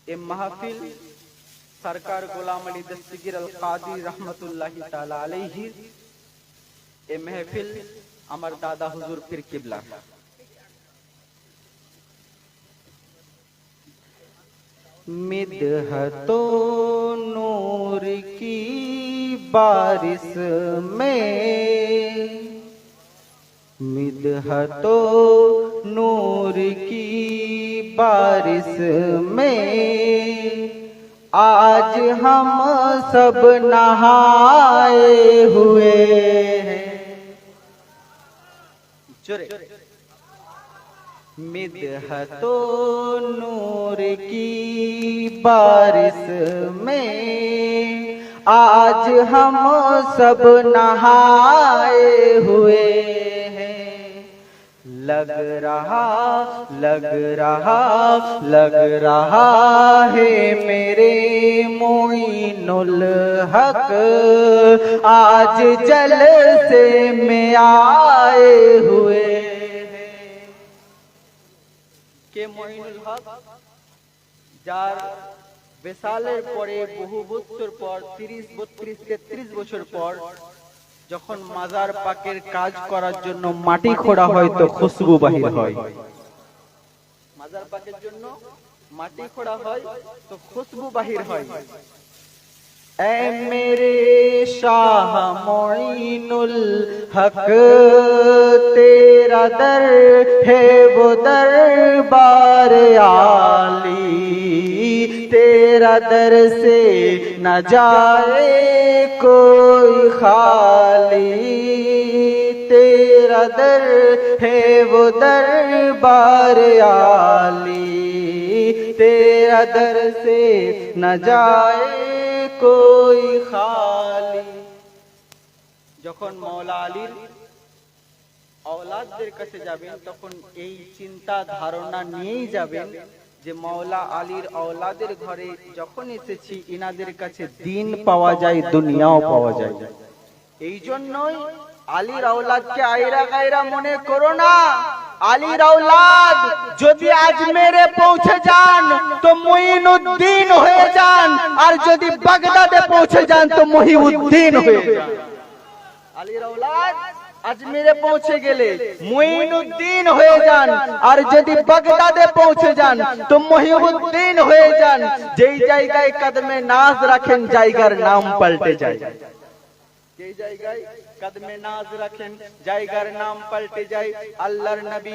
ए महफिल सरकार गुलाम अली दस्तगीर अल कादी रहमतुल्लाहि ताला अलैहि ए महफिल अमर दादा हुजूर पीर किबला मिदहतो नूर की बारिश में, मिदहतो नूर की बारिश में आज हम सब नहाए हुए हैं। चुरे मिदहतो नूर की बारिश में आज हम सब नहाए हुए हैं। लग रहा है मेरे मोइनुल हक आज जलसे में आए हुए हैं। के मोइनुल हक যার বেসালের পরে বহু বছর পর 30-32-33 বছর পর যখন মাজার পাকের কাজ করার জন্য মাটি খোঁড়া হয় তো খুশবু বাহির হয়। মাজার পাকের জন্য মাটি খোঁড়া হয় তো খুশবু বাহির হয়। ऐ मेरे शाह मोइनुल हक तेरा दर है वो दरबार आली, तेरा दर से न जाए कोई खाली, तेरा दर है वो दरबार आली, तेरा दर से न जाए कोई खाली। যখন মওলা আলীর औलादদের কাছে যাবেন তখন এই চিন্তা ধারণা নিয়েই যাবেন যে মওলা আলীর औलाদের ঘরে যখন এসেছি ইনাদের কাছে দিন পাওয়া যায় দুনিয়াও পাওয়া যায়। এই জন্যই আলীর औलादকে আয়রা গায়রা মনে করো না। আলীর औलाद যদি আজমেরে পৌঁছে যান তো মুঈনুদ্দিন হয়ে যান, আর যদি বাগদাদে পৌঁছে যান তো মহিউদ্দিন হয়ে যান। আলীর औलाद আজমেরে পৌঁছে গেলে মুঈনুদ্দিন হয়ে যান, আর যদি বাগদাদে পৌঁছে যান তো মহিউদ্দিন হয়ে যান। যেই জায়গায় কদমে নাজ রাখেন জায়গার নাম পাল্টে যায়। যেই জায়গায় কদমে নাজ রাখেন জায়গার নাম পাল্টে যায়। আল্লাহর নবী